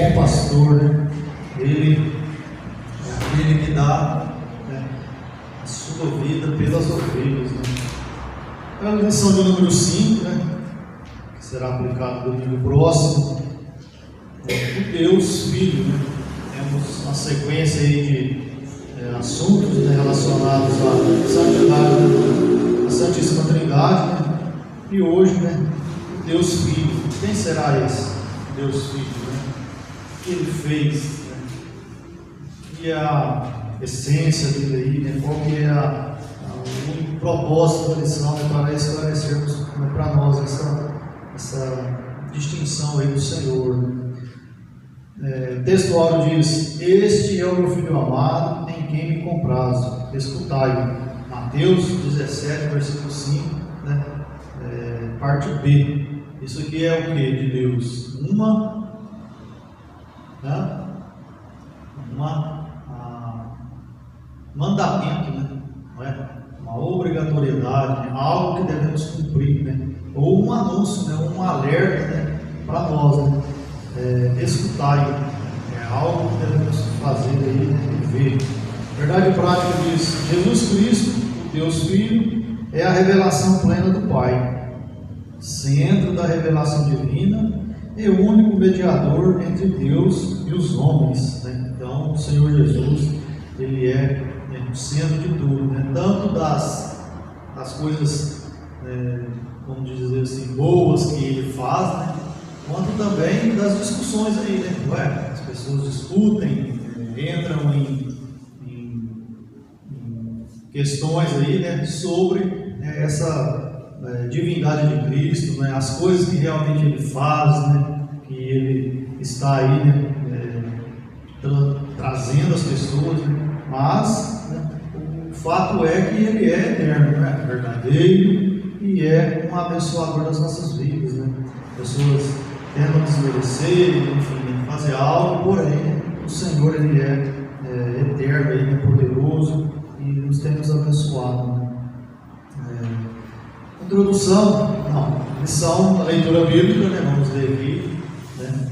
bom pastor, né? Ele é aquele que dá, né, a sua vida pelas ovelhas, né? É a lição de número 5, né, que será aplicada no domingo próximo. O Deus Filho, né? Temos uma sequência aí de assuntos, né, relacionados à santidade, à Santíssima Trindade, né? E hoje, né, o Deus Filho. Quem será esse Deus Filho, né? O que ele fez, né? Que é a essência dele aí, né? Qual que é o propósito da lição, né? Para esclarecermos, né, para nós essa distinção aí do Senhor, né? O texto áureo diz: este é o meu filho amado, em quem me comprazo, escutai-o. Mateus 17, versículo 5, né? Parte B. Isso aqui é o que de Deus? Mandamento, né? Não é? Uma obrigatoriedade, né? Algo que devemos cumprir, né? Ou um anúncio, né? Um alerta, né? Para nós, né? Escutar, é algo que devemos fazer aí, né? Ver. Verdade prática diz: Jesus Cristo, o Deus Filho, é a revelação plena do Pai, centro da revelação divina e o único mediador entre Deus e os homens, né? Então, o Senhor Jesus, ele é, né, o centro de tudo, né? Tanto das coisas, vamos dizer assim, boas que ele faz, né? Quanto também das discussões aí, né? As pessoas discutem, entram em questões aí, né, sobre essa divindade de Cristo, né, as coisas que realmente ele faz, né, que ele está aí, né, trazendo as pessoas, né, mas, né, o fato é que ele é eterno, né, verdadeiro, e é um abençoador das nossas vidas, né? Pessoas tentam desmerecer, enfim, fazer algo, porém o Senhor, ele é eterno, ele é poderoso e nos tem nos abençoado, né? Introdução, lição da leitura bíblica, né? Vamos ler aqui, né,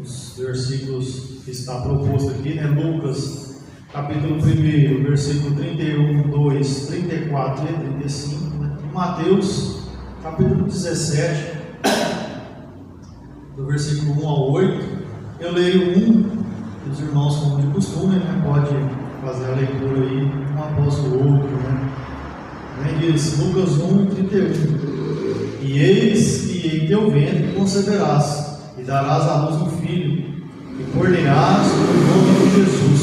os versículos que está proposto aqui, né? Lucas, capítulo 1, versículo 31, 2, 34 e 35, né? E Mateus, capítulo 17, do versículo 1 ao 8. Eu leio os irmãos, como de costume, né? Pode fazer a leitura aí, um após o outro, né? Diz Lucas 1, 31: e eis que em teu ventre conceberás, e darás à luz um filho, e por-lhe-ás o nome de Jesus.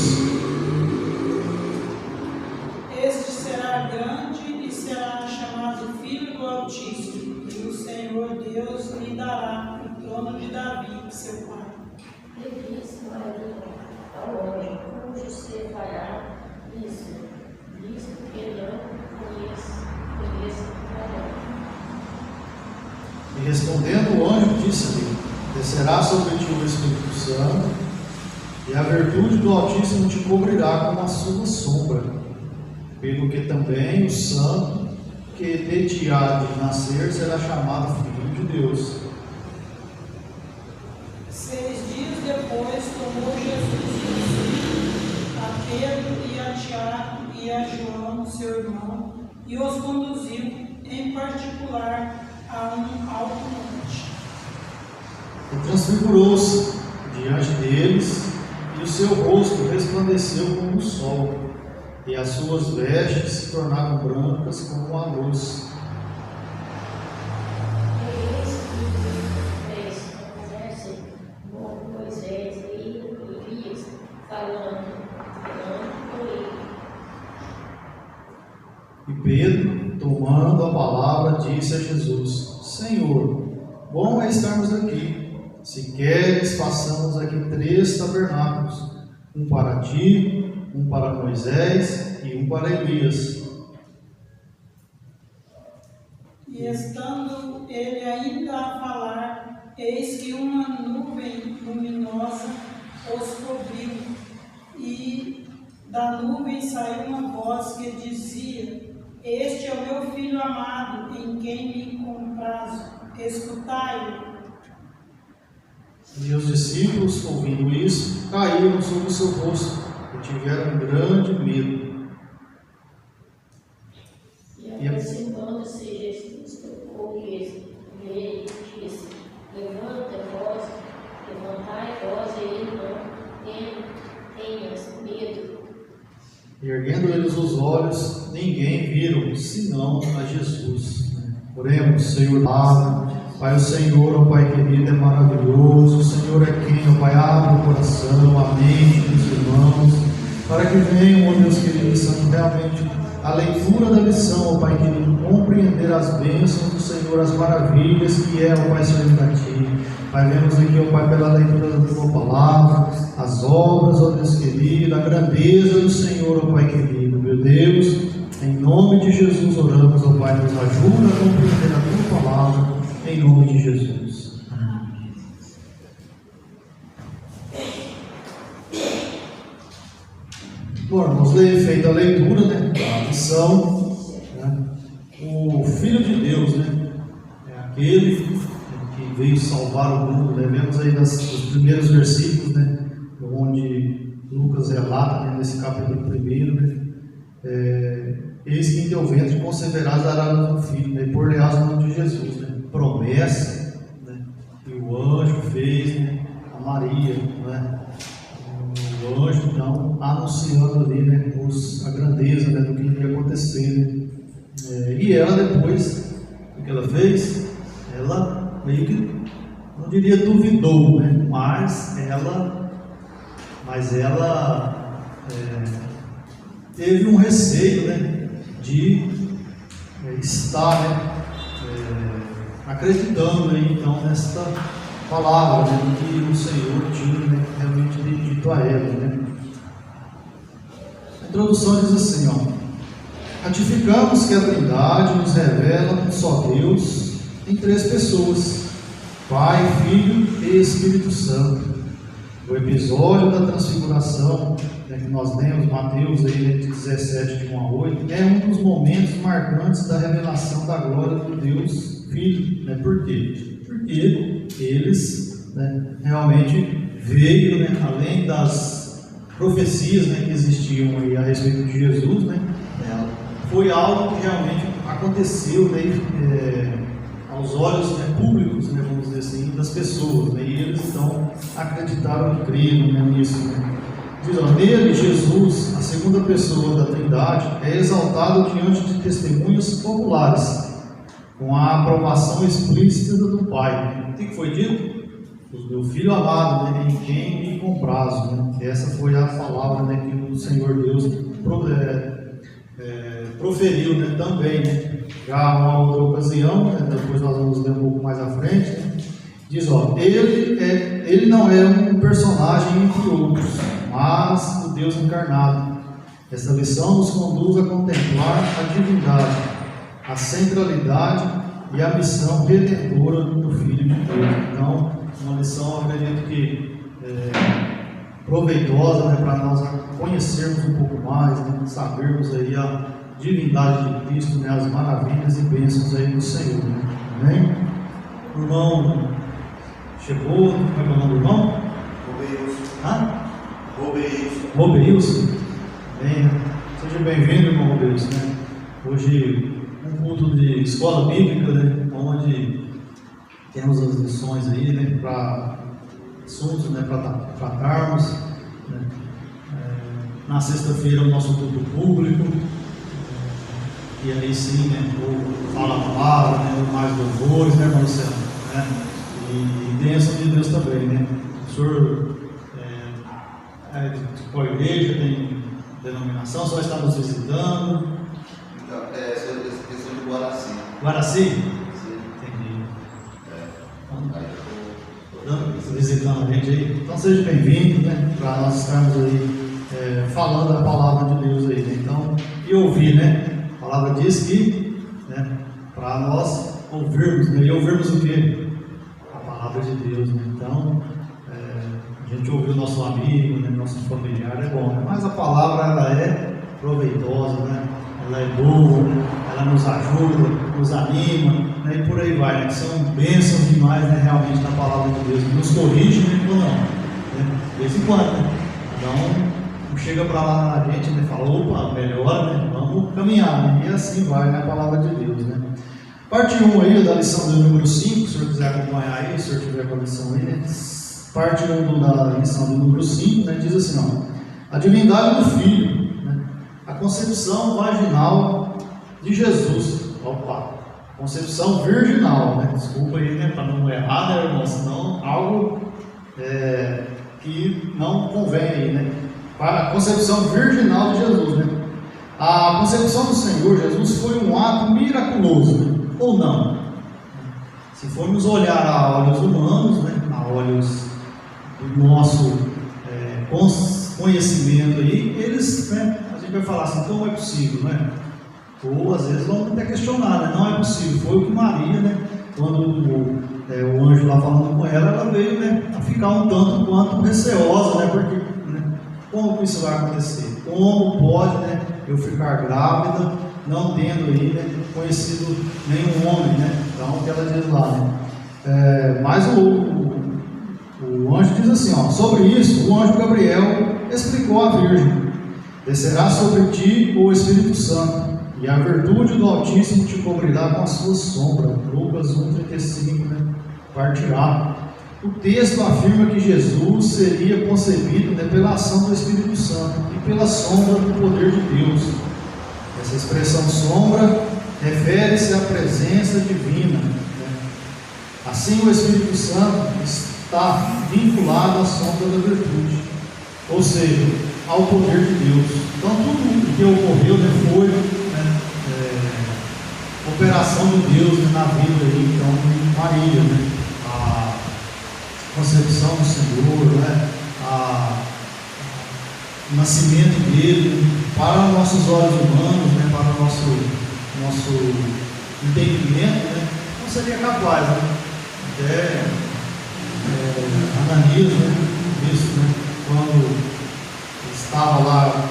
Este será grande e será chamado Filho do Altíssimo, e o Senhor Deus lhe dará o trono de Davi, seu pai. E disse Maria ao anjo: como você fará isso, visto que não conheço E respondendo o anjo, disse-lhe: descerá sobre ti o Espírito Santo, e a virtude do Altíssimo te cobrirá com a sua sombra, pelo que também o santo que de ti há de nascer será chamado Filho de Deus. 6 dias depois tomou Jesus a Pedro e a Tiago e a João, seu irmão, e os conduziu em particular a um alto monte. E transfigurou-se diante deles, e o seu rosto resplandeceu como o sol, e as suas vestes se tornaram brancas como a luz. Moisés e Elias falando com ele. E Pedro, tomando a palavra, disse a Jesus: Senhor, bom é estarmos aqui. Se queres, façamos aqui 3 tabernáculos, um para ti, um para Moisés e um para Elias. E estando ele ainda a falar, eis que uma nuvem luminosa os cobriu, e da nuvem saiu uma voz que dizia: este é o meu filho amado, em quem me comprazo, escutai-o. E os discípulos, ouvindo isso, caíram sobre o seu rosto e tiveram grande medo. E aproximando-se Jesus, tocou-lhes e disse: levantai vós e não tenhas medo. E erguendo eles os olhos, ninguém viram, senão a Jesus. Oremos, Senhor, Pai, o Senhor, ó Pai querido, é maravilhoso. O Senhor é quem, ó Pai, abre o coração, a mente dos irmãos, para que venham, ó Deus querido, Santo, realmente a leitura da lição, ó Pai querido, compreender as bênçãos do Senhor, as maravilhas que é, ó Pai, servir a Ti. Pai, vemos aqui, ó Pai, pela leitura da Tua palavra, as obras, ó Deus querido, a grandeza do Senhor, ó Pai querido. Meu Deus, em nome de Jesus oramos, ó Pai, nos ajuda a compreender a Tua palavra, em nome de Jesus. Amém. Bom, irmãos, feita a leitura, da lição, o Filho de Deus, é aquele que veio salvar o mundo. Vemos aí nos primeiros versículos, onde Lucas relata, nesse capítulo 1, eis que em teu ventre conceberás, darás um filho, e por-lhe-ás o nome de Jesus, promessa, que o anjo fez, a Maria, o anjo então anunciando ali, a grandeza, do que ia acontecer, e ela depois, o que ela fez, ela meio que, não diria duvidou, mas ela teve um receio, de estar, acreditando então nesta palavra, que o Senhor tinha realmente dito a ela. A introdução diz assim, ratificamos que a Trindade nos revela um só Deus em 3 pessoas, Pai, Filho e Espírito Santo. O episódio da transfiguração, que nós lemos, Mateus aí, 17, de 1 a 8, é um dos momentos marcantes da revelação da glória do Deus Filho. Por quê? Porque eles realmente veio, além das profecias que existiam aí a respeito de Jesus, foi algo que realmente aconteceu aos olhos públicos, vamos dizer assim, das pessoas, e eles então acreditaram e creram nisso. Diz, nele Jesus, a segunda pessoa da Trindade, é exaltado diante de testemunhas populares, com a aprovação explícita do Pai. O que foi dito? O meu filho amado, em quem me comprazo. Essa foi a palavra que o Senhor Deus proferiu também. Já uma outra ocasião, depois nós vamos ler um pouco mais à frente, diz, ele não é um personagem entre outros, mas o Deus encarnado. Essa lição nos conduz a contemplar a divindade, a centralidade e a missão redentora do Filho de Deus. Então, uma lição, acredito que proveitosa, para nós conhecermos um pouco mais, sabermos aí a divindade de Cristo, as maravilhas e bênçãos aí do Senhor. Amém? O irmão chegou, como é o nome do irmão? Robeilson. Bem, seja bem-vindo, irmão Robeilson. Hoje, um culto de escola bíblica, onde temos as lições aí, para assuntos, para tratarmos. Na sexta-feira, o nosso culto público. E aí sim, fala a palavra, mais louvores, irmão Luciano? E bênção de Deus também, O senhor é de qual igreja, tem denominação, só está nos visitando? Então, sou de Guaraci. Guaraci? Sim. Entendi. Visitando a gente aí. Então seja bem-vindo, para nós estarmos aí falando a palavra de Deus aí, Então, e ouvir, A palavra diz que, para nós ouvirmos, e ouvirmos o quê? A palavra de Deus, Então, a gente ouvir o nosso amigo, nosso familiar, é bom, mas a palavra, ela é proveitosa, ela é boa, ela nos ajuda, nos anima, né, e por aí vai, né, que são bênçãos demais, né, realmente na palavra de Deus, nos corrige, né, ou não, né, de vez em quando, né, cada um chega para lá na gente, né, fala, opa, melhor, né, vamos caminhar, né, e assim vai, né, a palavra de Deus, né. Parte 1 aí da lição do número 5, se o senhor quiser acompanhar aí, se o senhor tiver com a lição aí, né, parte 1 da lição do número 5, né, diz assim, ó, a divindade do Filho, né, a concepção vaginal de Jesus, opa, concepção virginal, né, desculpa aí, né, para não errar, né, irmão, senão algo que não convém aí, né, para a concepção virginal de Jesus, né, a concepção do Senhor Jesus foi um ato miraculoso, né, ou não? Se formos olhar a olhos humanos, né, a olhos do nosso conhecimento aí, eles, né, a gente vai falar assim, como é possível, né? Ou às vezes vamos até questionar, né? Não é possível. Foi o que Maria, né, quando o anjo lá falando com ela, ela veio, né, a ficar um tanto quanto receosa, né? Porque, né, como que isso vai acontecer? Como pode, né, eu ficar grávida, não tendo aí, né, conhecido nenhum homem, né? Então, o que ela diz lá, né? Mas o anjo diz assim, ó, sobre isso, o anjo Gabriel explicou à Virgem: descerá sobre ti o Espírito Santo, e a virtude do Altíssimo te cobrirá com a sua sombra. Lucas 1,35, né? Partirá. O texto afirma que Jesus seria concebido, né, pela ação do Espírito Santo e pela sombra do poder de Deus. Essa expressão sombra refere-se à presença divina, né? Assim, o Espírito Santo está vinculado à sombra da virtude, ou seja, ao poder de Deus. Então, tudo o que ocorreu, né, foi, né, operação de Deus, né, na vida aí, então, de Maria, né, a concepção do Senhor, né, o nascimento dele, para nossos olhos humanos, né, para o nosso entendimento, né, não seria capaz, né, até Ananias, né, isso, né, quando estava lá,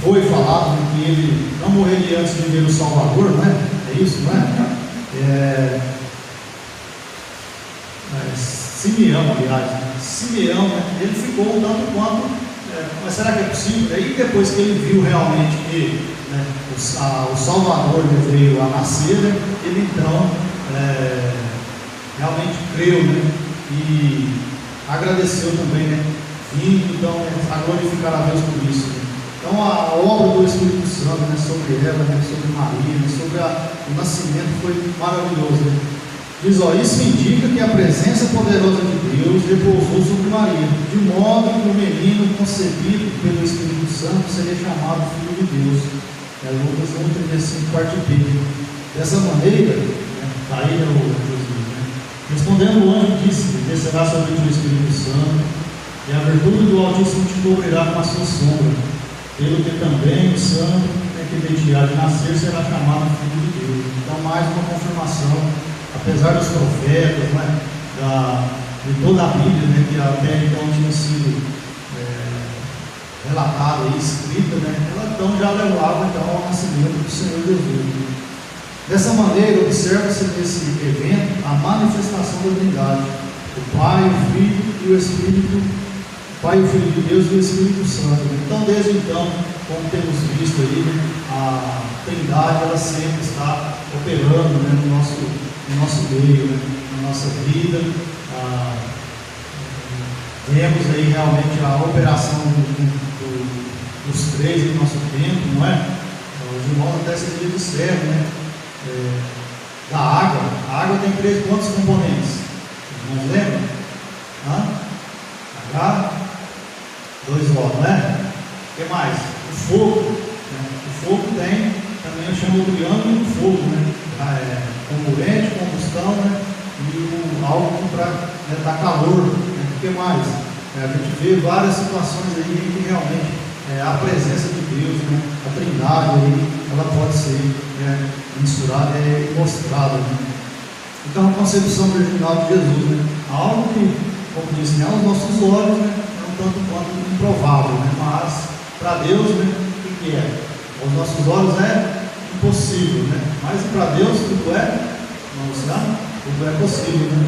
foi falado, né, que ele não morreria antes de ver o Salvador, né? É isso, não é? Simeão, aliás, né? Simeão, né, ele ficou um tanto quanto, mas será que é possível? Aí depois que ele viu realmente que, né, o Salvador, né, veio a nascer, né, ele então realmente creu, né, e agradeceu também, né, vindo então a glorificar a Deus por isso, né. Então a obra do Espírito Santo, né, sobre ela, né, sobre Maria, né, sobre o nascimento foi maravilhoso, né. Diz, ó, isso indica que a presença poderosa de Deus repousou sobre Maria, de modo que o menino concebido pelo Espírito Santo seria chamado Filho de Deus. Lucas 1,35, parte B. Dessa maneira, né, aí respondendo, o anjo disse: descerá sobre ti o Espírito Santo, e a virtude do Altíssimo te cobrirá com a sua sombra, pelo que também o santo, né, que de ti há de nascer será chamado Filho de Deus. Então, mais uma confirmação, apesar dos profetas, né, de toda a Bíblia, né, que até então tinha sido relatada e escrita, né, ela então já levava então, ao nascimento do Senhor Jesus. Dessa maneira, observa-se nesse evento a manifestação da Trindade, o Pai, o Filho e o Espírito, o Pai, o Filho de Deus e o Espírito Santo. Então, desde então, como temos visto aí, né, a Trindade ela sempre está operando, né, no nosso meio, né, na nossa vida. Vemos aí realmente a operação dos três em nosso tempo, não é? Os irmãos até esses dias disseram, né? Da água. A água tem quantos componentes? Não lembram? H2O, não é? O que mais? O fogo. Né? O fogo tem, também eu chamo o triângulo do fogo, né? Comburente, combustão, né? E algo para dar calor. Né? O que mais? A gente vê várias situações aí em que realmente a presença de Deus, né? A Trindade aí, ela pode ser mensurada e mostrada. Né? Então, a concepção virginal de Jesus, né? Algo que, como disse, aos nossos olhos, né, é um tanto quanto improvável, né? Mas Para Deus, né, o que é? Aos nossos olhos é impossível, né? Mas para Deus tudo é, vamos lá, tudo é possível, né?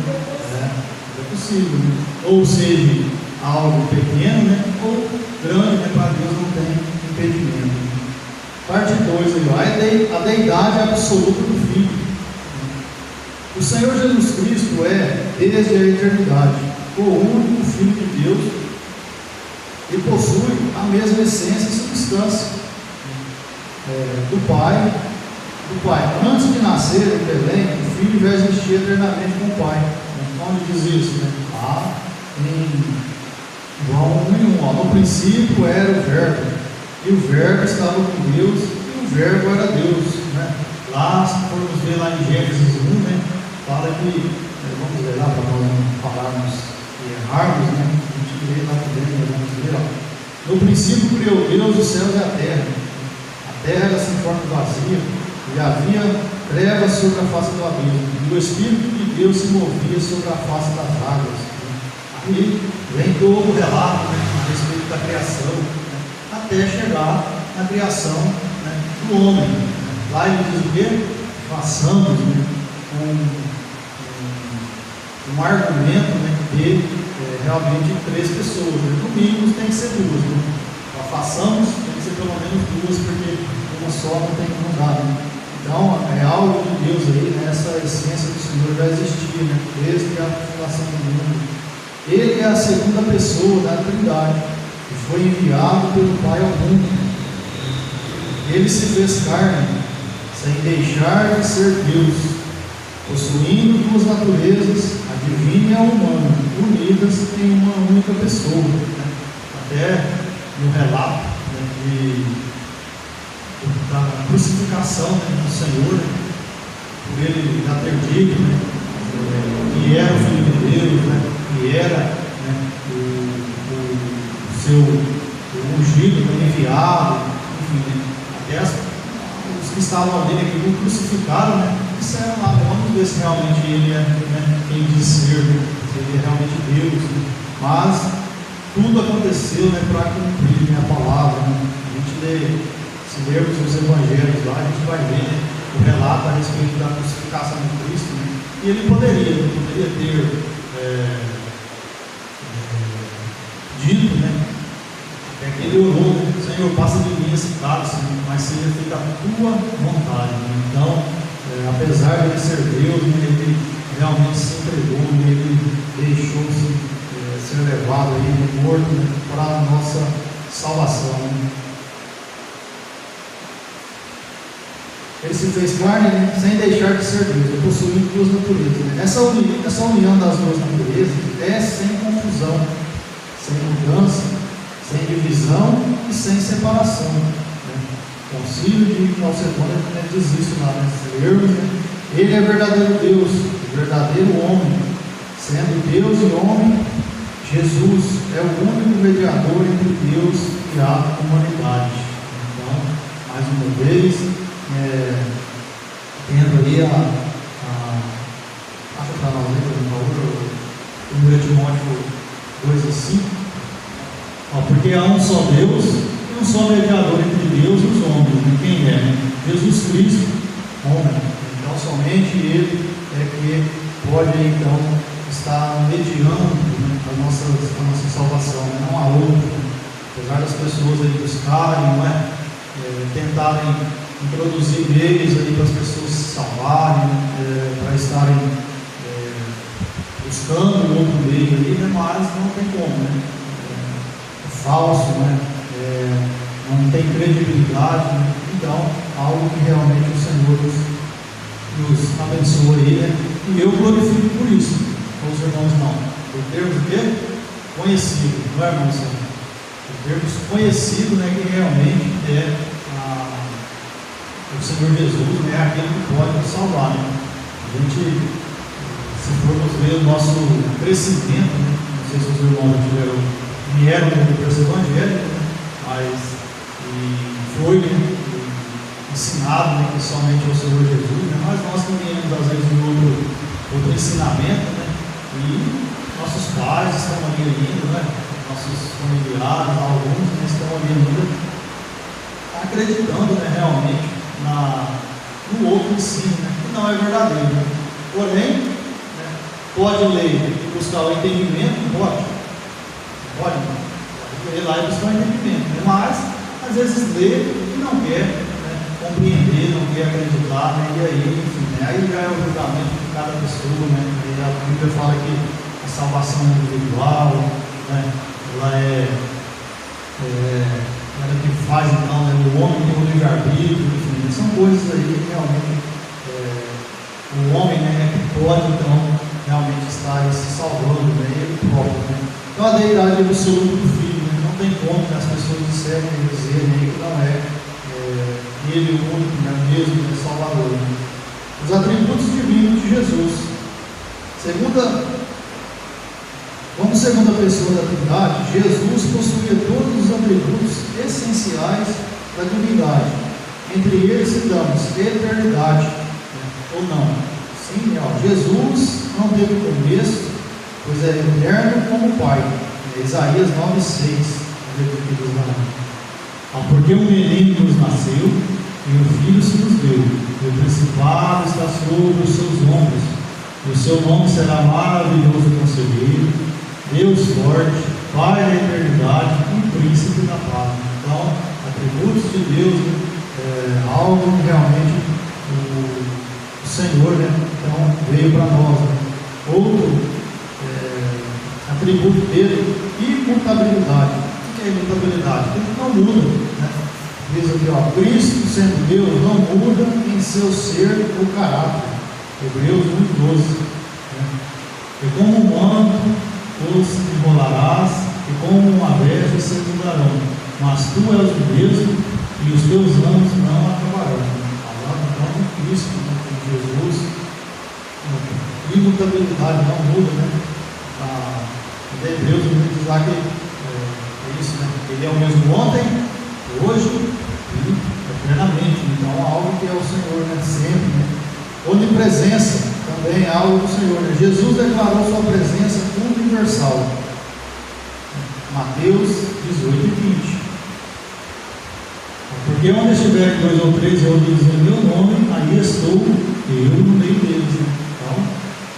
Tudo é possível, né? Ou seja, algo pequeno, né? Ou grande, né? Para Deus não tem impedimento. Parte 2 aí, ó, a deidade absoluta do Filho. O Senhor Jesus Cristo é, desde a eternidade, o único Filho de Deus e possui a mesma essência e substância do Pai. Antes de nascer em Belém, o Filho já existia eternamente com o Pai. Onde diz isso? Né? Lá em João 1:1, ó, no princípio era o Verbo, e o Verbo estava com Deus, e o Verbo era Deus. Né? Lá, se formos ver lá em Gênesis 1, né, fala que, vamos ver lá para nós não falarmos e errarmos, né? A gente lê lá dentro, vamos ver, ó. No princípio criou Deus os céus e a terra. A terra era sem forma vazia, e havia trevas sobre a face do abismo, e o Espírito de Deus se movia sobre a face das águas. Aí vem todo o relato, né, a respeito da criação, né, até chegar na criação, né, do homem. Lá ele diz o quê? Façamos, né, um argumento, né, de realmente 3 pessoas, né? No mínimo tem que ser 2, né? Façamos, tem que ser pelo menos 2, porque uma só não tem como dar, né? Então é algo de Deus aí, né? Essa essência do Senhor já existia, né? Desde a fundação do mundo. Ele é a segunda pessoa da Trindade, que foi enviado pelo Pai ao mundo. Ele se fez carne, sem deixar de ser Deus, possuindo 2 naturezas, a divina e a humana, unidas em uma única pessoa. Né? Até no relato, né, da crucificação, né, do Senhor, né, por ele já ter dito, né, que era o Filho de Deus, né, que era, né, o seu ungido, né, enviado, enfim, né, até os que estavam ali, né, que o crucificaram, né, disseram lá, vamos ver se realmente ele é, né, quem diz ser, né, se ele é realmente Deus, né, mas tudo aconteceu, né, para cumprir, né, a palavra. Né? A gente lê, se lermos os evangelhos lá, a gente vai ver, né, o relato a respeito da crucificação de Cristo, né? E ele poderia ter dito, né, até que ele orou, né, Senhor, passa de mim esse cálice, mas seja feita a tua vontade. Né? Então, apesar de ele ser Deus, né, ele realmente se entregou, né, ele deixou-se ser levado aí, morto, né, para a nossa salvação. Né? Ele se fez carne, né, sem deixar de ser Deus, possuindo 2 naturezas. Né? Essa união das 2 naturezas é sem confusão, sem mudança, sem divisão e sem separação. Né? O Concílio de Calcedônia diz isso lá, né? Ele é verdadeiro Deus, verdadeiro homem, sendo Deus e homem. Jesus é o único mediador entre Deus e a humanidade. Então, mais uma vez, tendo ali acho para nós aí, por favor, 1 Timóteo 2:5, porque há um só Deus e um só mediador entre Deus e os homens. E quem é? Jesus Cristo, homem. Então, somente Ele é que pode, então, estar mediando, né, a nossa salvação, né? Não há outro. Né? Apesar das pessoas aí buscarem, não é? Tentarem introduzir meios aí para as pessoas se salvarem, para estarem buscando outro meio ali, né? Mas não tem como, né? É falso, né? Não tem credibilidade, né? Então, algo que realmente o Senhor nos abençoa aí, né? E eu glorifico por isso. Os irmãos não, por termos o quê? Conhecido, não é, irmãos? Por termos conhecido, né, que realmente é o Senhor Jesus, né, aquele que pode nos salvar, né? A gente, se formos ver o nosso crescimento, né, não sei se os irmãos vieram no curso evangélico, né, mas foi, né, ensinado, né, que somente é o Senhor Jesus, né, mas nós também às vezes de outro ensinamento, né? E nossos pais estão ali ainda, né? Nossos familiares, alguns, né, estão ali ainda acreditando, né, realmente no outro ensino, né, que não é verdadeiro. Porém, né, pode ler e buscar o entendimento, pode ler lá e buscar o entendimento, né, mas às vezes lê e não quer, né, compreender, não quer acreditar, né, e aí, enfim, né, aí já é o julgamento de cada pessoa, né, e a Bíblia fala que a salvação é individual, né, ela ela que faz então, né, o homem tem o livre-arbítrio, enfim, são coisas aí que realmente o homem, né, que pode então realmente estar aí se salvando, né, ele próprio, né. Então a deidade absoluta do Filho, né, não tem como que as pessoas disserem e dizerem, né, que não é ele o único, né, mesmo, né, Salvador, né. Os atributos divinos de Jesus. Como segunda pessoa da Trindade, Jesus possuía todos os atributos essenciais da divindade. Entre eles citamos eternidade, né, ou não. Sim, Jesus não teve começo, pois é eterno como o Pai. Isaías 9,6. Porque um menino nos nasceu e um filho se nos deu, e o principado está sobre os seus ombros, e o seu nome será maravilhoso conselheiro, Deus forte, Pai da eternidade e príncipe da paz. Então, atributos de Deus, algo que realmente o Senhor, né, então, veio para nós. Né. Outro atributo dele, imutabilidade. O que é imutabilidade? Ele não muda, né? Diz aqui, ó, Cristo, sendo Deus, não muda em seu ser ou caráter. Hebreus 1,12. Né? E como um manto os enrolarás, e como uma veste se mudarão, mas tu és o mesmo, e os teus anos não acabarão. Falando então de Cristo, de Jesus, imutabilidade não muda, né? Hebreus diz lá que é isso, né? Ele é o mesmo ontem, hoje e eternamente. Então, algo que é o Senhor, né? Sempre, né? Onipresença também é algo do Senhor, né? Jesus declarou sua presença universal. Mateus 18:20. Porque onde estiver 2 ou 3 reunidos em meu nome, aí estou eu no meio deles. Né? Então,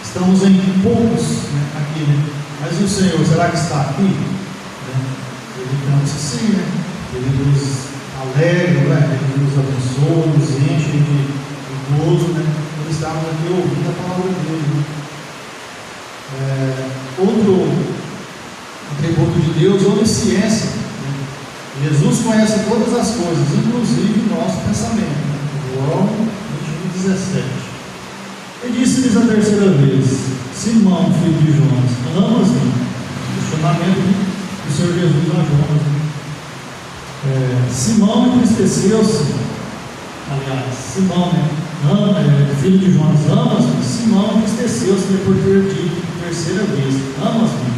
estamos em poucos, né, aqui, né? Mas o Senhor, será que está aqui? Ele canta sim, né? Ele nos alegra, né? Ele nos abençoa, nos enche de gozo, né? Por estarmos aqui ouvindo a palavra dele. Né? Outro atributo de Deus, onisciência. Né? Jesus conhece todas as coisas, inclusive o nosso pensamento. Né? João 21:17. E disse-lhes a terceira vez: Simão, filho de Jonas, amas-me? Questionamento do Senhor Jesus a Jonas. Né? Simão entristeceu-se. Aliás, Simão, né? Filho de Jonas, amas-me? Simão entristeceu-se por ter dito terceira vez: amas-me?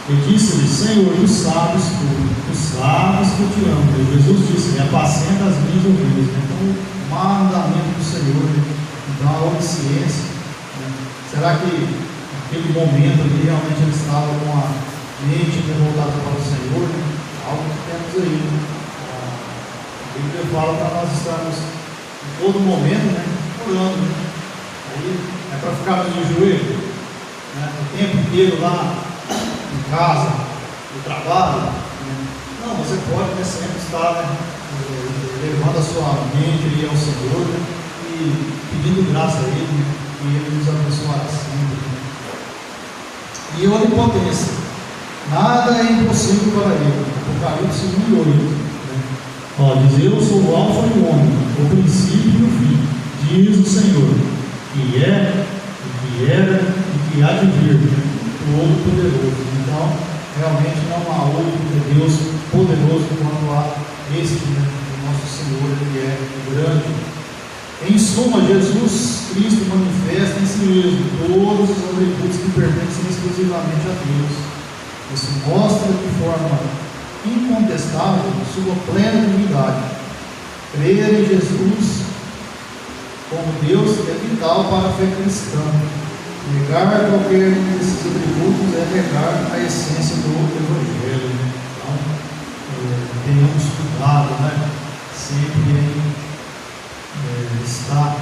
E disse-lhe: Senhor, tu sabes que eu te amo. E Jesus disse: apacenta as minhas ovelhas. Então, o mandamento do Senhor, né? Então, a onisciência, né? Será que naquele momento ali realmente ele estava com a mente voltada para o Senhor? Né? Algo que temos aí, né? A Bíblia fala para nós estarmos em todo momento, né, orando. Né? Aí é para ficarmos de joelho, né, o tempo inteiro lá em casa, no trabalho. Né? Não, você pode, né, sempre estar, né, levando a sua mente aí ao Senhor, né, e pedindo graça a Ele, né, e Ele nos abençoará sempre. Né? E onipotência. Nada é impossível para Ele. Apocalipse 1:8. Diz: eu sou o Alfa e o Ômega, o princípio e o fim, diz o Senhor, que é, e que era e que há de vir, né? O Todo-Poderoso. Então, realmente não há outro Deus poderoso quanto a este, né? O nosso Senhor, que é grande. Em suma, Jesus Cristo manifesta em si mesmo todos os atributos que pertencem exclusivamente a Deus. Isso mostra de forma incontestável sua plena divindade. Crer em Jesus como Deus é vital para a fé cristã. Negar qualquer desses atributos é negar a essência do Evangelho. Então, tenhamos cuidado, né? sempre está,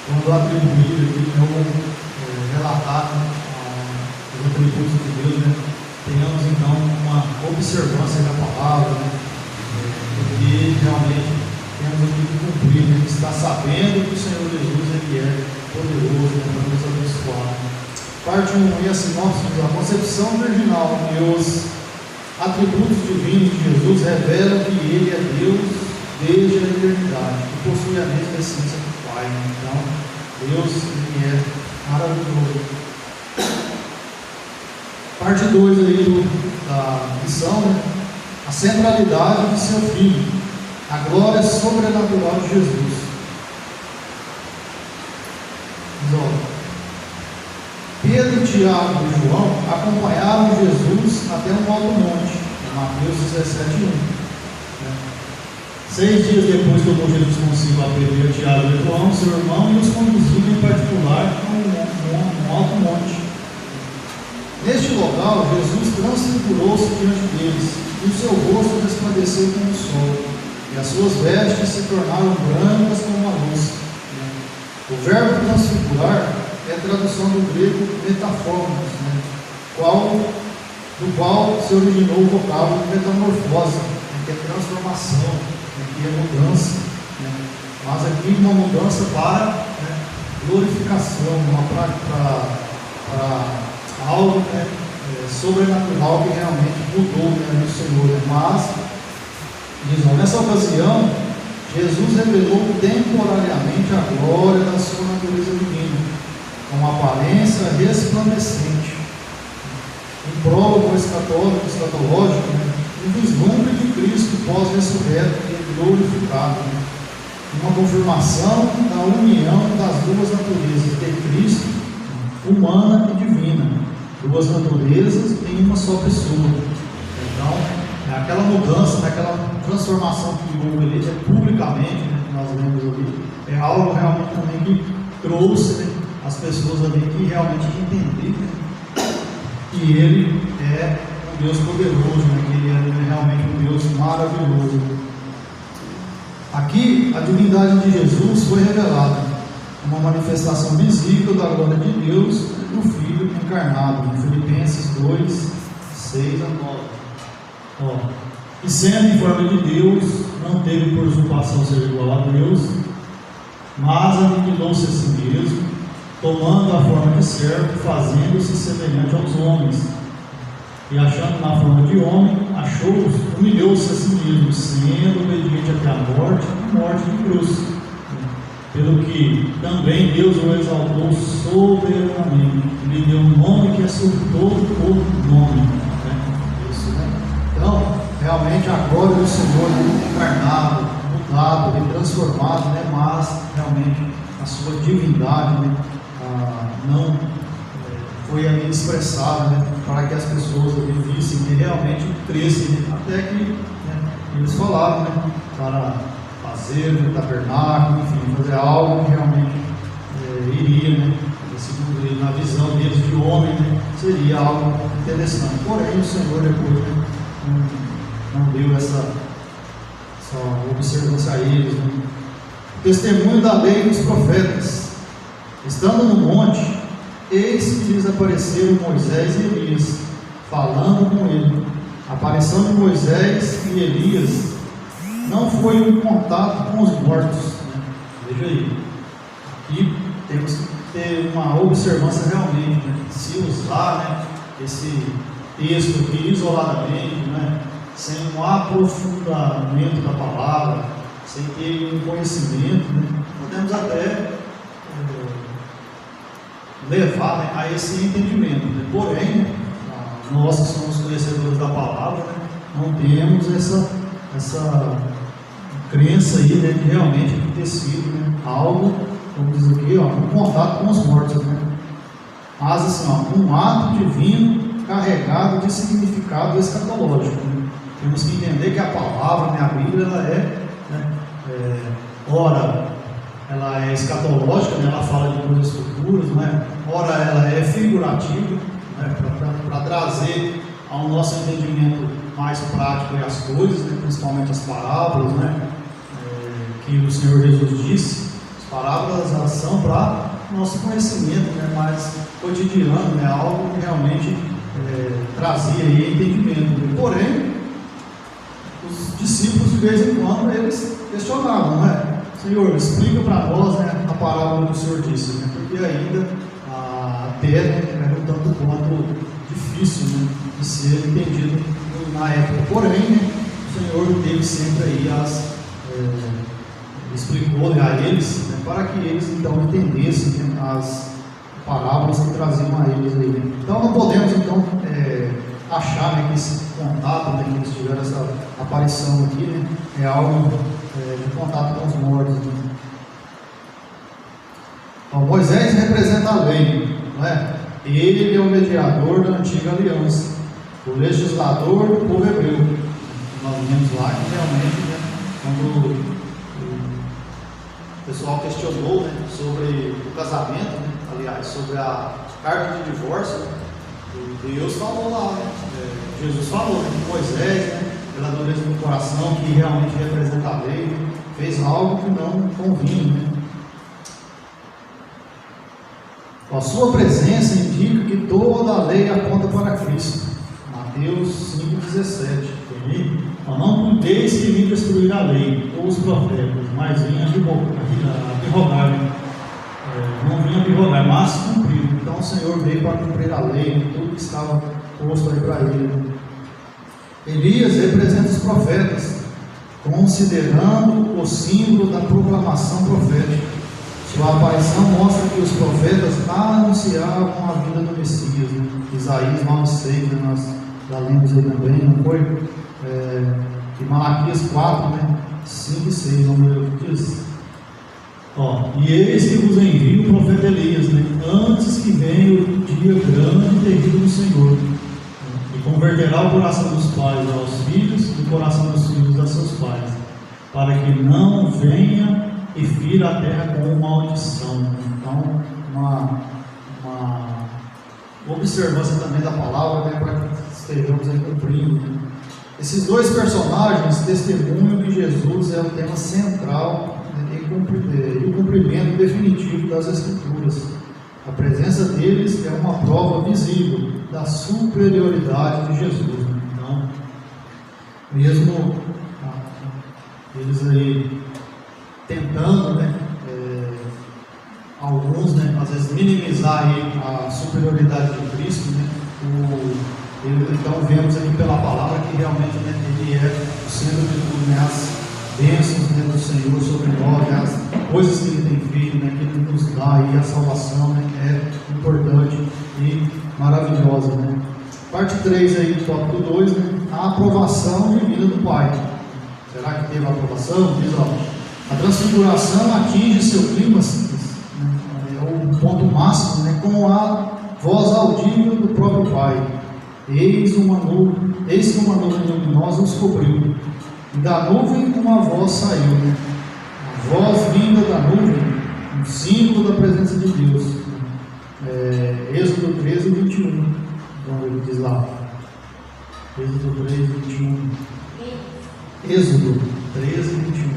quando atribuído aqui, relatado os atributos de Deus, né? Tenhamos então uma observância da palavra, né? Porque realmente temos aqui que cumprir, né? Está sabendo que o Senhor Jesus ele é poderoso, né? Para nos abençoar. Parte 1 é a sinopse da concepção virginal, e os atributos divinos de Jesus revelam que ele é Deus desde a eternidade, que possui a mesma essência do Pai. Então, Deus ele é maravilhoso. Parte 2 aí da missão, né? A centralidade de seu Filho, a glória sobrenatural de Jesus. Pedro, Tiago e João acompanharam Jesus até um alto monte, Mateus 17:1. 6 dias depois tomou Jesus consigo a Pedro, a Tiago e João, seu irmão, e os conduziu em particular a um alto monte. Neste local, Jesus transfigurou-se diante deles, e o seu rosto resplandeceu como o sol, e as suas vestes se tornaram brancas como a luz. O verbo transfigurar é a tradução do grego metafórmos, do qual se originou o vocábulo metamorfose, que é transformação, que é mudança, mas aqui uma mudança para glorificação, para algo sobrenatural que realmente mudou no Senhor. Mas, nessa ocasião, Jesus revelou temporariamente a glória da sua natureza divina, com uma aparência resplandecente. Em prólogo escatológico, um vislumbre de Cristo pós-ressurreto e glorificado, uma confirmação da união das duas naturezas de Cristo, humana e divina, duas naturezas em uma só pessoa. Então, aquela mudança, aquela transformação que houve ali, publicamente, que nós vemos ali, é algo realmente também que trouxe as pessoas ali que realmente entenderam que Ele é um Deus poderoso, que Ele é realmente um Deus maravilhoso. Aqui, a divindade de Jesus foi revelada, uma manifestação visível da glória de Deus no Filho encarnado, em Filipenses 2, 6 a 9. E sendo em forma de Deus, não teve por usurpação ser igual a Deus, mas aniquilou-se a si mesmo, tomando a forma de servo, fazendo-se semelhante aos homens, e achando na forma de homem, humilhou-se a si mesmo, sendo obediente até a morte e morte de cruz. Pelo que também Deus o exaltou soberanamente, e lhe deu um nome que é sobre todo nome. Então, realmente a glória do Senhor é encarnado, mudado, transformado, mas realmente a sua divindade não foi ali expressada, para que as pessoas ali vissem que realmente crescem, até que eles falaram, para fazer o tabernáculo, enfim, fazer algo que realmente iria, segundo ele, na visão deles de homem, seria algo interessante. Porém, o Senhor depois não deu essa observância a eles. Testemunho da lei e dos profetas. Estando no monte, eis que lhes apareceram Moisés e Elias, falando com ele. A aparição de Moisés e Elias não foi um contato com os mortos. Veja aí, aqui temos que ter uma observância realmente, se usar esse texto aqui isoladamente, sem um aprofundamento da palavra, sem ter um conhecimento, podemos até levar a esse entendimento. Porém, nós que somos conhecedores da palavra, não temos essa crença aí, de realmente ter sido algo, como diz aqui, um contato com os mortos, mas assim, um ato divino carregado de significado escatológico. Temos que entender que a palavra, a Bíblia, ora ela é escatológica, ela fala de coisas futuras, ora ela é figurativa, para trazer ao nosso entendimento mais prático as coisas, principalmente as parábolas, que o Senhor Jesus disse. As parábolas são para nosso conhecimento, né, mais cotidiano, né, algo que realmente trazia aí entendimento. Porém, os discípulos de vez em quando eles questionavam, né? Senhor, explica para nós, né, a parábola que o Senhor disse, né? Porque ainda a terra era um tanto quanto difícil, né, de ser entendido na época. Porém, né, o Senhor teve sempre aí explicou, né, a eles, né, para que eles então entendessem, né, as parábolas que traziam a eles aí, né? Então não podemos então achar, né, que esse contato, né, que eles tiveram essa aparição aqui, né, é algo de contato com os mortos, né? Então, Moisés representa a lei, não é? Ele é o mediador da antiga aliança, o legislador do povo hebreu. Nós vimos lá que realmente, né, quando o pessoal questionou, né, sobre o casamento, né, aliás, sobre a carta de divórcio, Deus falou lá, né, Jesus falou, né, que Moisés, né, pela dureza do coração, que realmente representa a lei, né, fez algo que não convinha, né? A sua presença indica que toda a lei aponta para Cristo. Mateus 5,17. Não cuideis que vim destruir a lei ou os profetas, mas vim abrogar, não vim abrogar, mas cumprir. Então o Senhor veio para cumprir a lei, tudo que estava posto aí para ele. Elias representa os profetas, considerando o símbolo da proclamação profética. Sua aparição mostra que os profetas anunciavam a vinda do Messias, né? Isaías 9,6, né? Nós já lemos aí também, não foi? E Malaquias 4, né? 5 e 6, vamos ler o que diz. E eis que vos envio o profeta Elias, né? Antes que venha o dia grande e terrível do Senhor, e converterá o coração dos pais aos filhos e o coração dos filhos a seus pais, para que não venha e fira a terra com maldição. Então, uma observância também da palavra, né, para que estejamos aí cumprindo. Esses dois personagens testemunham que Jesus é o tema central, né, e o cumprimento definitivo das Escrituras. A presença deles é uma prova visível da superioridade de Jesus. Então, mesmo eles aí tentando, né, alguns, né, às vezes minimizar aí a superioridade de Cristo, né, então vemos aqui pela palavra que realmente, né, ele é o centro de tudo, né, as bênçãos, né, do Senhor sobre nós, né, as coisas que ele tem feito, né, que ele nos dá aí, a salvação, né, que é importante e maravilhosa, né. Parte 3 aí do tópico 2, né, a aprovação divina do Pai. Será que teve a aprovação? Diz, a transfiguração atinge seu clímax, né, é o ponto máximo, né, com a voz audível do próprio Pai. Eis que uma nuvem luminosa os cobriu, e da nuvem uma voz saiu, né? A voz vinda da nuvem, um símbolo da presença de Deus. Êxodo 13, 21, quando ele diz lá, Êxodo 13, 21. Êxodo 13, 21.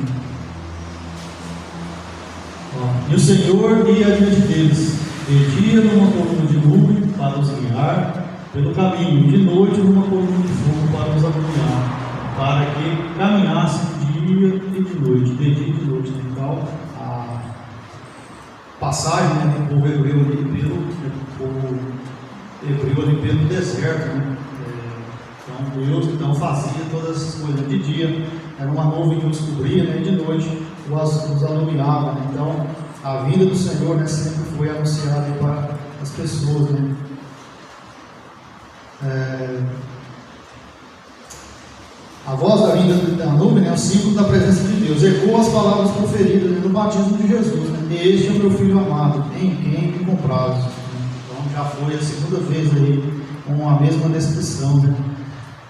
E o Senhor ia adiante deles, de dia numa coluna de nuvem para os guiar pelo caminho, de noite numa coluna de fogo para os acompanhar, para que caminhassem dia e de noite, de dia e de noite. Então, a passagem, né, do povo hebreu ali pelo deserto, né? Então Deus então fazia todas essas coisas. De dia era uma nuvem que os cobria, né? De noite os alumiava, né? Então a vinda do Senhor, né, sempre foi anunciada para as pessoas, né? A voz da vinda da nuvem, né, é o símbolo da presença de Deus. Ecoa as palavras proferidas, né, no batismo de Jesus, né? Este é o meu filho amado, em quem me comprazo. Então já foi a segunda vez aí com a mesma descrição, né?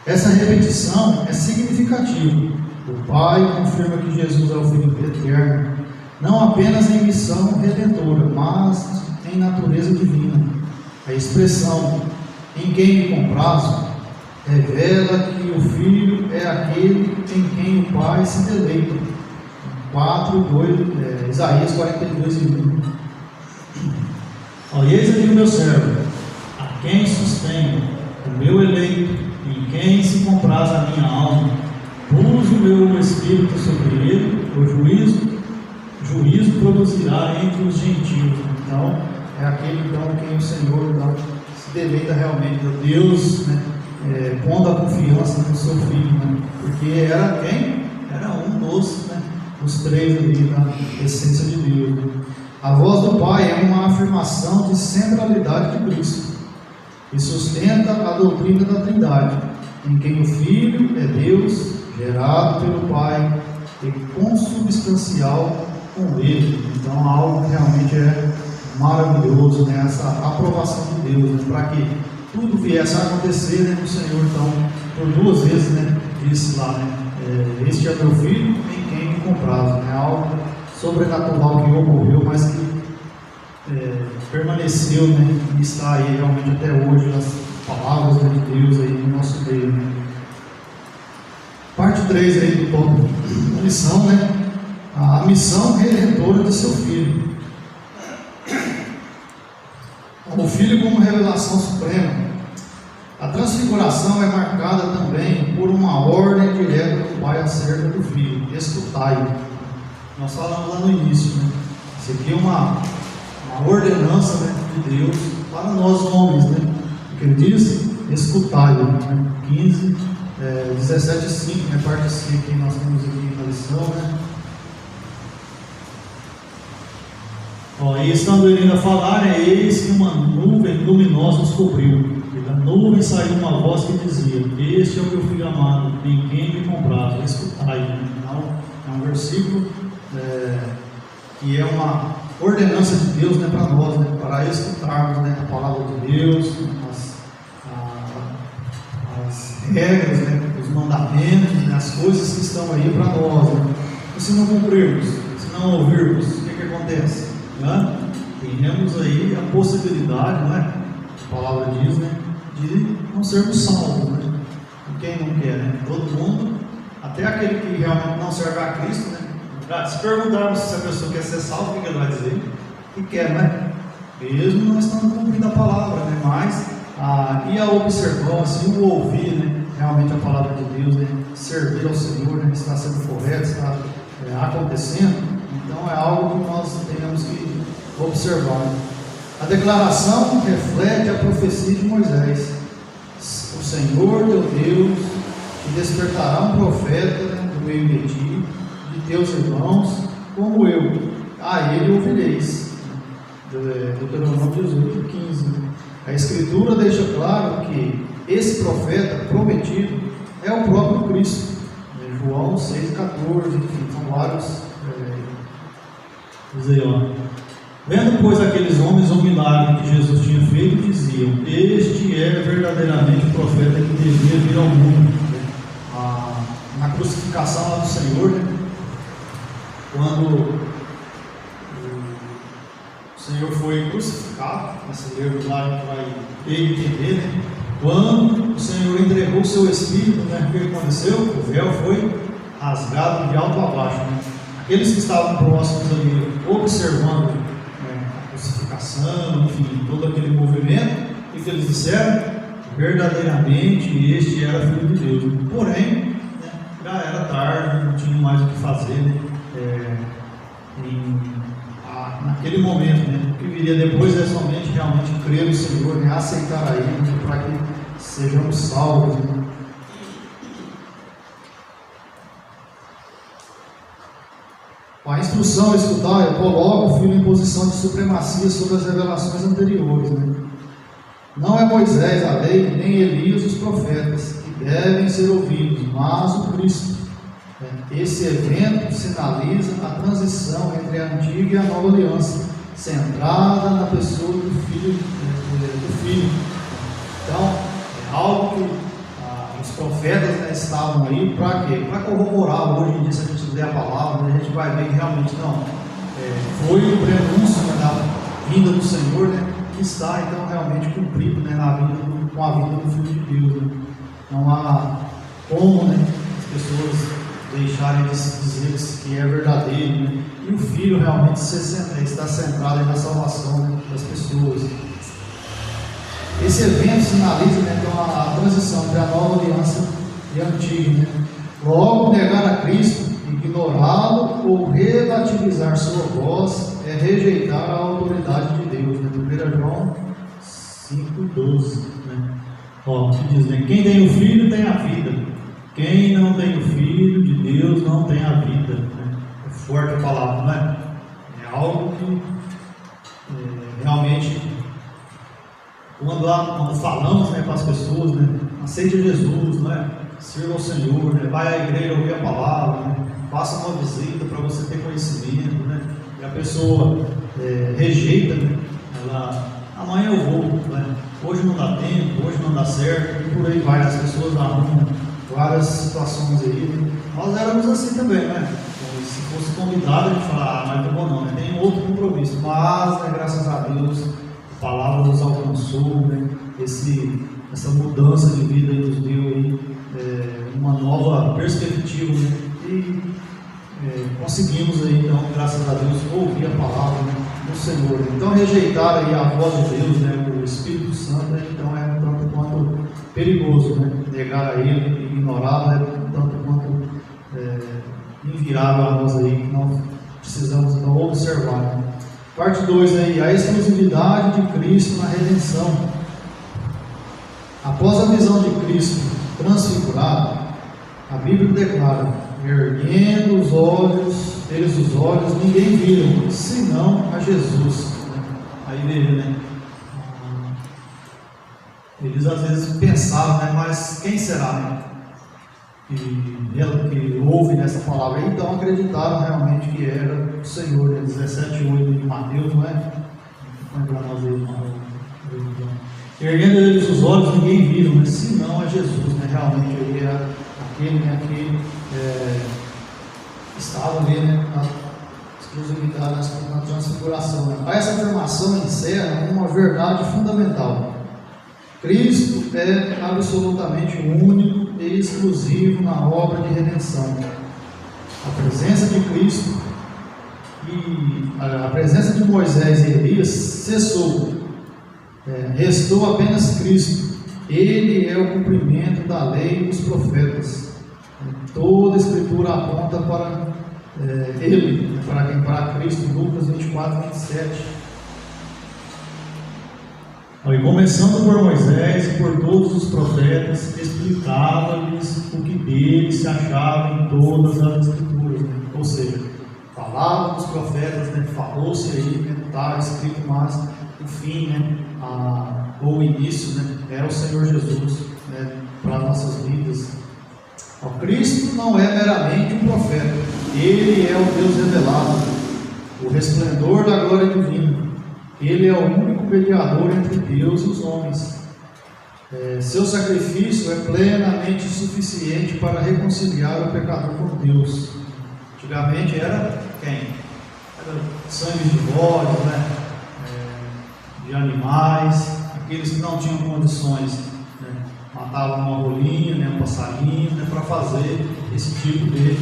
Essa repetição é significativa. O Pai confirma que Jesus é o Filho eterno, não apenas em missão redentora, mas em natureza divina. A expressão em quem me comprazo revela que o Filho é aquele em quem o Pai se deleita. 4, 2, Isaías 42 e 1. Ó, eis aqui o meu servo, a quem sustenho, o meu eleito, em quem se compraz a minha alma. Pus o meu espírito sobre ele, o juízo produzirá entre os gentios. Então, é aquele então quem o Senhor então, se deleita realmente, Deus, né, pondo a confiança no seu filho, né, porque era quem? Era um dos, né, os três ali da essência de Deus. Né. A voz do Pai é uma afirmação de centralidade de Cristo e sustenta a doutrina da Trindade, em quem o Filho é Deus, gerado pelo Pai e consubstancial com Ele. Então, algo que realmente é maravilhoso, né? Essa aprovação de Deus, né? Para que tudo viesse a acontecer, né? O Senhor, então, por 2 vezes, né? Disse lá, né? Este é meu filho, em quem me compraz, né? Algo sobrenatural que ocorreu, mas que permaneceu, né? E está aí realmente até hoje nas palavras, né, de Deus aí no nosso meio, né? Parte 3 aí do ponto, a missão, né? A missão redentora de seu filho. O filho como revelação suprema. A transfiguração é marcada também por uma ordem direta do Pai acerca do filho. Escutai. Nós falamos lá no início, né? Isso aqui é uma ordenança, né, de Deus para nós homens, né? O que ele diz? Escutai, né? 15, 17 e 5, né? Parte C que nós temos aqui na lição, né? Ó, e estando ele a falar, eis que uma nuvem luminosa os cobriu. E da nuvem saiu uma voz que dizia: Este é o meu filho amado, em quem me compraz, escutai. Então, é um versículo que é uma ordenança de Deus, né, para nós, né, para escutarmos, né, a palavra de Deus, as regras, né, os mandamentos, né, as coisas que estão aí para nós. Né. E se não cumprirmos, se não ouvirmos, o que acontece? Né? Temos aí a possibilidade, né, a palavra diz, né, de não sermos salvos. Né. E quem não quer? Né? Todo mundo, até aquele que realmente não serve a Cristo, né? Se perguntarmos se a pessoa quer ser salva, o que ele vai dizer? Que quer, né? Mesmo não estando cumprindo a palavra, né? Mas e a observância, e o ouvir, né? Realmente a palavra de Deus, né? Servir ao Senhor, né? Está sendo correto, está acontecendo. Então é algo que nós temos que observar. Né? A declaração reflete a profecia de Moisés. O Senhor teu Deus te despertará um profeta, né, do meio de ti, de teus irmãos, como eu, a ele ouvireis. Deuteronômio 18, 15. A Escritura deixa claro que esse profeta prometido é o próprio Cristo. João 6, 14, enfim, são vários. Diz aí, ó. Vendo, pois, aqueles homens o milagre que Jesus tinha feito, diziam: Este é verdadeiramente o profeta que devia vir ao mundo. Na crucificação lá do Senhor, né? Quando o Senhor foi crucificado, nesse livro lá a gente vai ter que entender, né? Quando o Senhor entregou o seu Espírito, né? O que aconteceu? O véu foi rasgado de alto a baixo, né? Aqueles que estavam próximos ali, observando, né, a crucificação, enfim, todo aquele movimento, o que eles disseram? Verdadeiramente este era filho de Deus. Porém, né, já era tarde, não tinha mais o que fazer, né? Naquele momento, né? O que viria depois é somente realmente crer no Senhor, né? Aceitar a Ele, né? Para que sejamos salvos. Né? A instrução a escutar coloca o filho em posição de supremacia sobre as revelações anteriores. Né? Não é Moisés a lei, nem Elias os profetas, que devem ser ouvidos, mas o Cristo. Esse evento sinaliza a transição entre a antiga e a nova aliança, centrada na pessoa do Filho. Então, é algo que os profetas, né, estavam aí para quê? Para corroborar. Hoje em dia, se a gente ler a palavra, né, a gente vai ver que realmente não. Foi o prenúncio, né, da vinda do Senhor, né, que está então realmente cumprido, né, com a vinda do Filho de Deus. Né. Não há como, né, as pessoas deixarem de se dizer que é verdadeiro, né? E o Filho realmente está centrado na salvação, né, das pessoas. Esse evento sinaliza, né, então, a transição entre a nova aliança e a antiga, né? Logo, negar a Cristo, ignorá-lo ou relativizar sua voz é rejeitar a autoridade de Deus, né? 1 João 5,12, né? Ó, que diz, né? Quem tem o Filho tem a vida, quem não tem o Filho de Deus não tem a vida, né? É forte a palavra, não é? É algo que realmente, quando falamos, né, para as pessoas, né, aceite Jesus, não é? Sirva ao Senhor, né? Vai à igreja ouvir a palavra, né? Faça uma visita para você ter conhecimento, né? E a pessoa rejeita, né? Ela, amanhã eu vou, né? Hoje não dá tempo, hoje não dá certo, e por aí vai, as pessoas arrumam várias situações aí, né? Nós éramos assim também, né? Se fosse convidado, a gente fala, mas não vou não, né? Tem outro compromisso, mas, né, graças a Deus, a palavra nos alcançou, né? Essa mudança de vida nos deu aí uma nova perspectiva, né? E conseguimos aí, então, graças a Deus, ouvir a palavra, né, do Senhor. Então, rejeitar aí a voz de Deus, né, o Espírito Santo, né, então é tanto quanto perigoso, né? Negar a Ele, ignorá-lo, é tanto quanto inviável a nós aí, que nós precisamos então observar, né? Parte 2 aí, a exclusividade de Cristo na redenção. Após a visão de Cristo transfigurado, a Bíblia declara: erguendo os olhos, eles os olhos, ninguém viram, senão a Jesus. Aí veja, né? Eles às vezes pensavam, né? Mas quem será, né? Que ouve nessa palavra, então acreditaram realmente que era o Senhor, né? 17:8 de Mateus, não é? Erguendo eles os olhos, ninguém viram, mas senão é Jesus, né? Realmente ele era aquele, né, que estava ali, né, na exclusividade, na transfiguração, né? Essa afirmação encerra uma verdade fundamental: Cristo é absolutamente único e exclusivo na obra de redenção. A presença de Cristo e a presença de Moisés e Elias cessou. Restou apenas Cristo. Ele é o cumprimento da lei e dos profetas. Toda a Escritura aponta para Ele, para Cristo. Lucas 24:27. E começando por Moisés e por todos os profetas, explicava-lhes o que dele se achava em todas as Escrituras, né? Ou seja, falava dos profetas, né? Falou-se aí, né? Está escrito, mas o fim, né? O início, né? É o Senhor Jesus, né? Para nossas vidas. O Cristo não é meramente um profeta, Ele é o Deus revelado, o resplendor da glória divina. Ele é o único mediador entre Deus e os homens. Seu sacrifício é plenamente suficiente para reconciliar o pecador com Deus. Antigamente era quem? Era sangue de bodes, né? De animais, aqueles que não tinham condições, né? Matavam uma rolinha, né? Um passarinho, né? Para fazer esse tipo de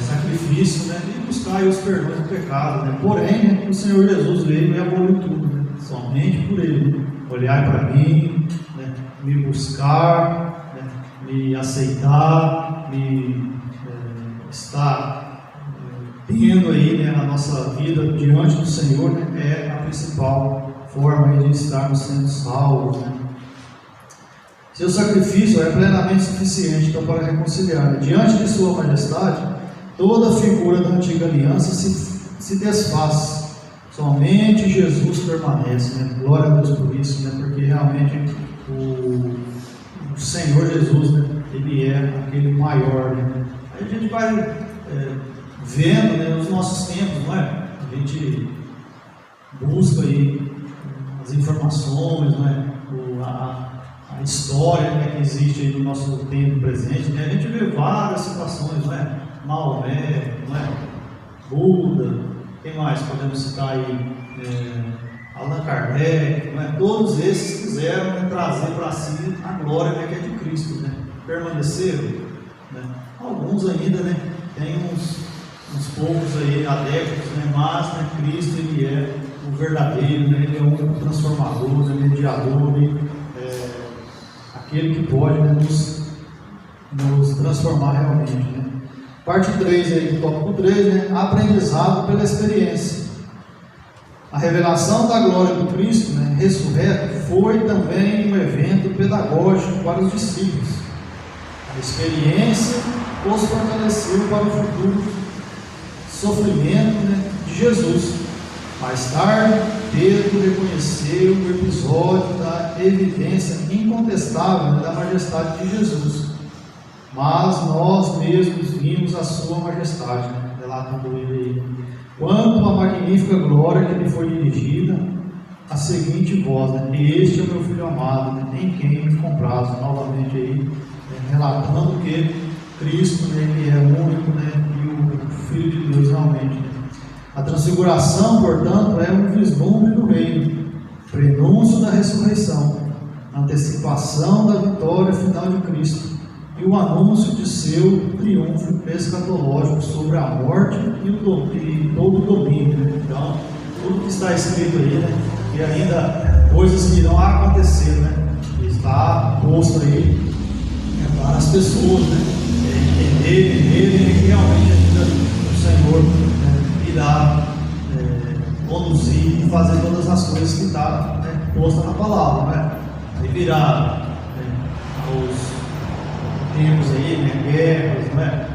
sacrifício, né? E buscar aí os perdões do pecado, né? Porém, né, o Senhor Jesus veio e aboliu tudo, né? Somente por Ele, né? Olhar para mim, né? Me buscar, né? Me aceitar, me estar tendo aí, né, a nossa vida diante do Senhor, né? É a principal forma de estarmos sendo salvos, né? Seu sacrifício é plenamente suficiente então para reconciliar, né? Diante de Sua Majestade, toda a figura da antiga aliança se desfaz. Somente Jesus permanece, né? Glória a Deus por isso, né? Porque realmente o Senhor Jesus, né? Ele é aquele maior, né? Aí a gente vai vendo, né, os nossos tempos, não é? A gente busca aí as informações, não é? A história, né, que existe aí no nosso tempo presente, né? A gente vê várias situações, não é? Maomé, não é? Buda, quem mais podemos citar aí? Allan Kardec, não é? Todos esses quiseram, né, trazer para si a glória, né, que é de Cristo, né? Permaneceram, né? Alguns alguns ainda, né, tem uns poucos aí adeptos, né, mas, né, Cristo, Ele é o verdadeiro, né, Ele é o transformador, né, mediador, aquele que pode, né, nos transformar realmente, né. Parte 3 aí, do tópico 3, né, aprendizado pela experiência. A revelação da glória do Cristo, né, ressurreto, foi também um evento pedagógico para os discípulos. A experiência os fortaleceu para o futuro sofrimento, né, de Jesus. Mais tarde, Pedro reconheceu o episódio da evidência incontestável, né, da majestade de Jesus. Mas nós mesmos vimos a sua majestade, né, relatando ele aí. Quanto à magnífica glória que lhe foi dirigida, a seguinte voz, né, este é o meu filho amado, né, em quem me comprazo. Novamente aí, relatando que Cristo, né, ele é o único, né, e o Filho de Deus realmente. Né. A transfiguração, portanto, é um vislumbre do reino, prenúncio da ressurreição, antecipação da vitória final de Cristo e o anúncio de seu triunfo escatológico sobre a morte e todo o domínio. Né. Então, tudo que está escrito aí, né, e ainda coisas que irão acontecer, né, está posto aí, né, para as pessoas, né, entenderem que realmente ainda o Senhor, né, irá conduzir e fazer todas as coisas que está, né, posta na palavra, né. Aí virá, os tempos aí, né, guerras, né,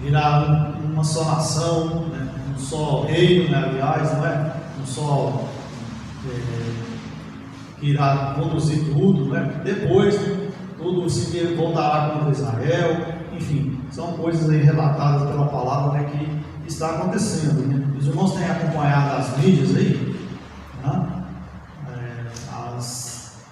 virá uma só nação, né, um só reino, né, aliás, não é? Um só que irá conduzir tudo, né? Depois, né, tudo se voltará contra Israel, enfim, são coisas aí relatadas pela palavra, né, que está acontecendo, né? Os irmãos têm acompanhado as mídias aí, né? As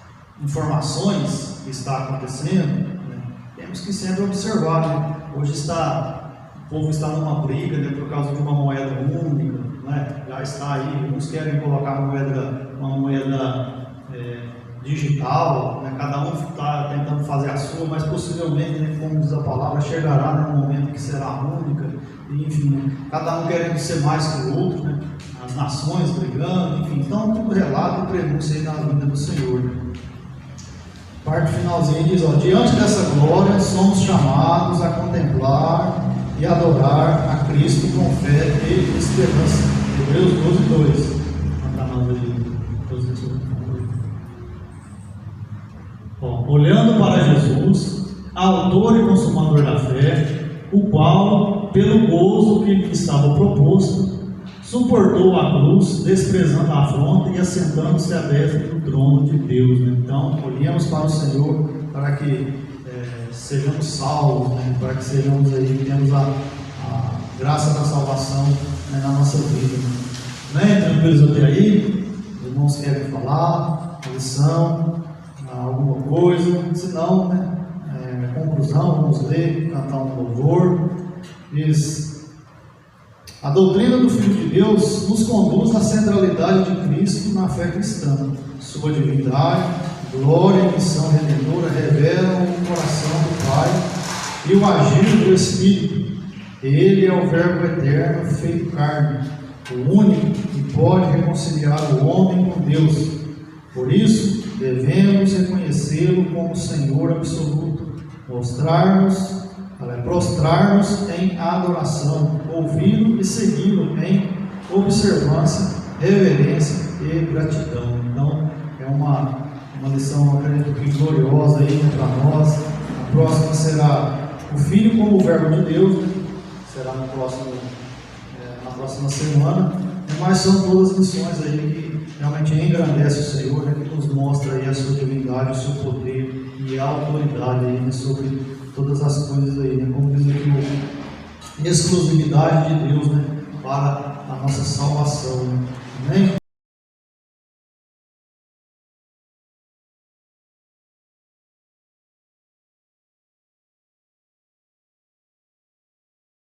informações que está acontecendo, né? Temos que sempre observar, né? Hoje o povo está numa briga, né, por causa de uma moeda única, né? Já está aí, uns querem colocar uma moeda digital, né? Cada um está tentando fazer a sua, mas possivelmente, né, como diz a palavra, chegará, né, um momento que será única, e, enfim, né, cada um querendo ser mais que o outro, né? As nações brigando, enfim, então tudo relato e prenúncio aí na vinda do Senhor. Né? Parte finalzinha diz, ó, diante dessa glória somos chamados a contemplar e adorar a Cristo com fé e esperança. Hebreus 12:2. Olhando para Jesus, autor e consumador da fé, o qual, pelo gozo que lhe estava proposto, suportou a cruz, desprezando a afronta e assentando-se à destra do trono de Deus. Né? Então, olhemos para o Senhor para que sejamos salvos, né? Para que sejamos aí, temos a graça da salvação, né, na nossa vida. Né? Tranquilos até aí? Os irmãos querem falar, a lição, alguma coisa? Se não, né? Conclusão, vamos ler, cantar um louvor. A doutrina do Filho de Deus nos conduz à centralidade de Cristo na fé cristã. Sua divindade, glória e missão redentora revelam o coração do Pai e o agir do Espírito. Ele é o Verbo eterno feito carne, o único que pode reconciliar o homem com Deus. Por isso, devemos reconhecê-lo como Senhor absoluto, prostrarmos em adoração, ouvi-lo e segui-lo em observância, reverência e gratidão. Então, é uma lição, acredito que gloriosa aí para nós. A próxima será o Filho como o Verbo de Deus, né? Será na próxima semana. Mas são todas lições aí que realmente engrandecem o Senhor, né? Que nos mostra aí a sua divindade, o seu poder e a autoridade aí, né? Sobre todas as coisas aí, né? Como diz aqui, a exclusividade de Deus, né? Para a nossa salvação. Né? Amém?